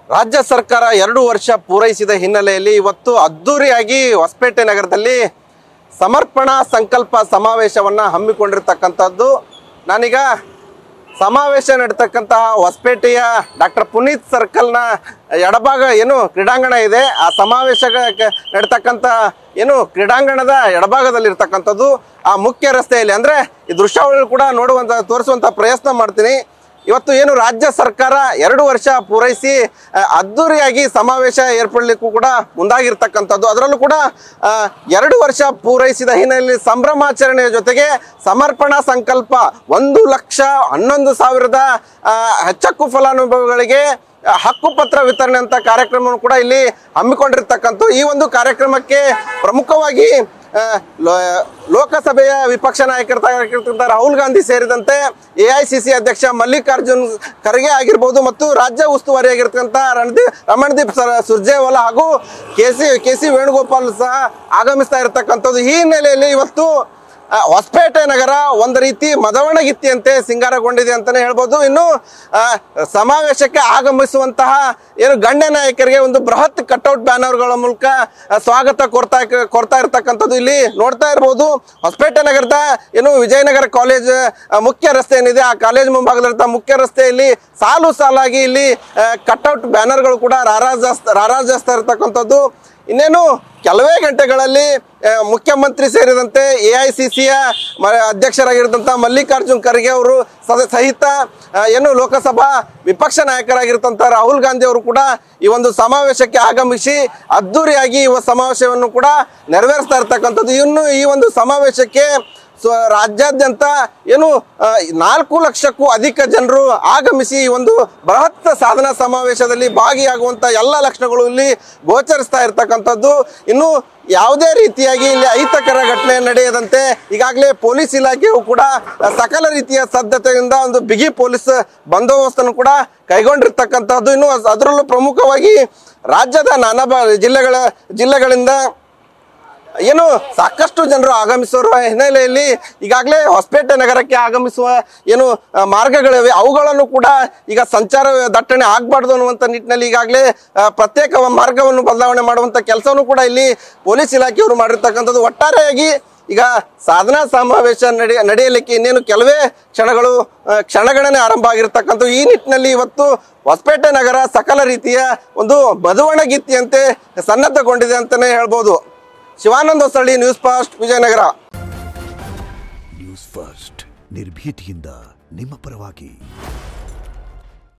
ರಾಜ್ಯ ಸರ್ಕಾರ 2 ವರ್ಷ ಪೂರೈಸಿದ ಹಿನ್ನೆಲೆಯಲ್ಲಿ ಇವತ್ತು ಅದ್ದೂರಿಯಾಗಿ ಹೊಸಪೇಟೆ ನಗರದಲ್ಲಿ ಸಮರ್ಪಣಾ ಸಂಕಲ್ಪ ಸಮಾವೇಶವನ್ನು ಹಮ್ಮಿಕೊಂಡಿರತಕ್ಕಂಥದ್ದು. ನಾನೀಗ ಸಮಾವೇಶ ನಡೆತಕ್ಕಂತಹ ಹೊಸಪೇಟೆಯ ಡಾಕ್ಟರ್ ಪುನೀತ್ ಸರ್ಕಲ್ನ ಎಡಭಾಗ ಏನು ಕ್ರೀಡಾಂಗಣ ಇದೆ, ಆ ಸಮಾವೇಶ ನಡೀತಕ್ಕಂಥ ಏನು ಕ್ರೀಡಾಂಗಣದ ಎಡಭಾಗದಲ್ಲಿರ್ತಕ್ಕಂಥದ್ದು ಆ ಮುಖ್ಯ ರಸ್ತೆಯಲ್ಲಿ. ಅಂದರೆ ಈ ದೃಶ್ಯಾವಳಿ ಕೂಡ ತೋರಿಸುವಂಥ ಪ್ರಯತ್ನ ಮಾಡ್ತೀನಿ. ಇವತ್ತು ಏನು ರಾಜ್ಯ ಸರ್ಕಾರ 2 ವರ್ಷ ಪೂರೈಸಿ ಅದ್ದೂರಿಯಾಗಿ ಸಮಾವೇಶ ಏರ್ಪಡಲಿಕ್ಕೂ ಕೂಡ ಮುಂದಾಗಿರ್ತಕ್ಕಂಥದ್ದು. ಅದರಲ್ಲೂ ಕೂಡ 2 ವರ್ಷ ಪೂರೈಸಿದ ಹಿನ್ನೆಲೆಯಲ್ಲಿ ಸಂಭ್ರಮಾಚರಣೆಯ ಜೊತೆಗೆ ಸಮರ್ಪಣಾ ಸಂಕಲ್ಪ 1,11,000 ಹೆಚ್ಚಕ್ಕೂ ಫಲಾನುಭವಿಗಳಿಗೆ ಹಕ್ಕುಪತ್ರ ವಿತರಣೆ ಅಂತ ಕಾರ್ಯಕ್ರಮವನ್ನು ಕೂಡ ಇಲ್ಲಿ ಹಮ್ಮಿಕೊಂಡಿರ್ತಕ್ಕಂಥ ಈ ಒಂದು ಕಾರ್ಯಕ್ರಮಕ್ಕೆ ಪ್ರಮುಖವಾಗಿ ಲೋಕಸಭೆಯ ವಿಪಕ್ಷ ನಾಯಕರಾಗಿರ್ತಕ್ಕಂಥ ರಾಹುಲ್ ಗಾಂಧಿ ಸೇರಿದಂತೆ AICC ಅಧ್ಯಕ್ಷ ಮಲ್ಲಿಕಾರ್ಜುನ್ ಖರ್ಗೆ ಆಗಿರ್ಬೋದು ಮತ್ತು ರಾಜ್ಯ ಉಸ್ತುವಾರಿ ಆಗಿರ್ತಕ್ಕಂಥ ರಮಣದೀಪ್ ಸುರ್ಜೇವಾಲಾ ಹಾಗೂ ಕೆ ಸಿ ವೇಣುಗೋಪಾಲ್ ಸಹ ಆಗಮಿಸ್ತಾ ಇರತಕ್ಕಂಥದ್ದು. ಈ ಹಿನ್ನೆಲೆಯಲ್ಲಿ ಇವತ್ತು ಹೊಸಪೇಟೆ ನಗರ ಒಂದು ರೀತಿ ಮದವಣಗಿತ್ತಿಯಂತೆ ಸಿಂಗಾರಗೊಂಡಿದೆ ಅಂತಲೇ ಹೇಳ್ಬೋದು. ಇನ್ನು ಸಮಾವೇಶಕ್ಕೆ ಆಗಮಿಸುವಂತಹ ಏನು ಗಣ್ಯ ನಾಯಕರಿಗೆ ಒಂದು ಬೃಹತ್ ಕಟ್ಔಟ್ ಬ್ಯಾನರ್ಗಳ ಮೂಲಕ ಸ್ವಾಗತ ಕೋರ್ತಾ ಇರ್ತಕ್ಕಂಥದ್ದು ಇಲ್ಲಿ ನೋಡ್ತಾ ಇರ್ಬೋದು. ಹೊಸಪೇಟೆ ನಗರದ ಏನು ವಿಜಯನಗರ ಕಾಲೇಜ್ ಮುಖ್ಯ ರಸ್ತೆ ಏನಿದೆ, ಆ ಕಾಲೇಜ್ ಮುಂಭಾಗದಲ್ಲಿರ್ತ ಮುಖ್ಯ ರಸ್ತೆಯಲ್ಲಿ ಸಾಲಾಗಿ ಇಲ್ಲಿ ಕಟ್ಔಟ್ ಬ್ಯಾನರ್ಗಳು ಕೂಡ ರಾರಾಜಿಸ್ತಾ ಇರ್ತಕ್ಕಂಥದ್ದು. ಇನ್ನೇನು ಕೆಲವೇ ಗಂಟೆಗಳಲ್ಲಿ ಮುಖ್ಯಮಂತ್ರಿ ಸೇರಿದಂತೆ AICCಯ ಅಧ್ಯಕ್ಷರಾಗಿರ್ತಂಥ ಮಲ್ಲಿಕಾರ್ಜುನ್ ಖರ್ಗೆ ಅವರು ಸಹಿತ ಏನು ಲೋಕಸಭಾ ವಿಪಕ್ಷ ನಾಯಕರಾಗಿರ್ತಂಥ ರಾಹುಲ್ ಗಾಂಧಿ ಅವರು ಕೂಡ ಈ ಒಂದು ಸಮಾವೇಶಕ್ಕೆ ಆಗಮಿಸಿ ಅದ್ದೂರಿಯಾಗಿ ಈ ಸಮಾವೇಶವನ್ನು ಕೂಡ ನೆರವೇರಿಸ್ತಾ ಇರ್ತಕ್ಕಂಥದ್ದು. ಇನ್ನು ಈ ಒಂದು ಸಮಾವೇಶಕ್ಕೆ ರಾಜ್ಯಾದ್ಯಂತ ಏನು 4 ಲಕ್ಷಕ್ಕೂ ಅಧಿಕ ಜನರು ಆಗಮಿಸಿ ಈ ಒಂದು ಬೃಹತ್ ಸಾಧನಾ ಸಮಾವೇಶದಲ್ಲಿ ಭಾಗಿಯಾಗುವಂಥ ಎಲ್ಲ ಲಕ್ಷಣಗಳು ಇಲ್ಲಿ ಗೋಚರಿಸ್ತಾ ಇರ್ತಕ್ಕಂಥದ್ದು. ಇನ್ನು ಯಾವುದೇ ರೀತಿಯಾಗಿ ಇಲ್ಲಿ ಅಹಿತಕರ ಘಟನೆ ನಡೆಯದಂತೆ ಈಗಾಗಲೇ ಪೊಲೀಸ್ ಇಲಾಖೆಯು ಕೂಡ ಸಕಲ ರೀತಿಯ ಸನ್ನದ್ಧತೆಯಿಂದ ಒಂದು ಬಿಗಿ ಪೊಲೀಸ್ ಬಂದೋಬಸ್ತನ್ನು ಕೂಡ ಕೈಗೊಂಡಿರ್ತಕ್ಕಂಥದ್ದು. ಇನ್ನು ಅದರಲ್ಲೂ ಪ್ರಮುಖವಾಗಿ ರಾಜ್ಯದ ನಾನಾ ಜಿಲ್ಲೆಗಳಿಂದ ಏನು ಸಾಕಷ್ಟು ಜನರು ಆಗಮಿಸುವ ಹಿನ್ನೆಲೆಯಲ್ಲಿ ಈಗಾಗಲೇ ಹೊಸಪೇಟೆ ನಗರಕ್ಕೆ ಆಗಮಿಸುವ ಏನು ಮಾರ್ಗಗಳಿವೆ ಅವುಗಳನ್ನು ಕೂಡ ಈಗ ಸಂಚಾರ ದಟ್ಟಣೆ ಆಗಬಾರ್ದು ಅನ್ನುವಂಥ ನಿಟ್ಟಿನಲ್ಲಿ ಈಗಾಗಲೇ ಪ್ರತ್ಯೇಕ ಮಾರ್ಗವನ್ನು ಬದಲಾವಣೆ ಮಾಡುವಂಥ ಕೆಲಸವನ್ನು ಕೂಡ ಇಲ್ಲಿ ಪೊಲೀಸ್ ಇಲಾಖೆಯವರು ಮಾಡಿರ್ತಕ್ಕಂಥದ್ದು. ಒಟ್ಟಾರೆಯಾಗಿ ಈಗ ಸಾಧನಾ ಸಮಾವೇಶ ನಡೆಯಲಿಕ್ಕೆ ಇನ್ನೇನು ಕೆಲವೇ ಕ್ಷಣಗಣನೆ ಆರಂಭ ಆಗಿರ್ತಕ್ಕಂಥ ಈ ನಿಟ್ಟಿನಲ್ಲಿ ಇವತ್ತು ಹೊಸಪೇಟೆ ನಗರ ಸಕಲ ರೀತಿಯ ಒಂದು ಮಧುವಣಗಿತ್ತಿಯಂತೆ ಸನ್ನದ್ಧಗೊಂಡಿದೆ ಅಂತಲೇ ಹೇಳ್ಬೋದು. Shivananda Hosalli, news first, Vijayanagara. News first ನಿರ್ಭೀತಿಯಿಂದ ನಿಮ್ಮ ಪರವಾಗಿ.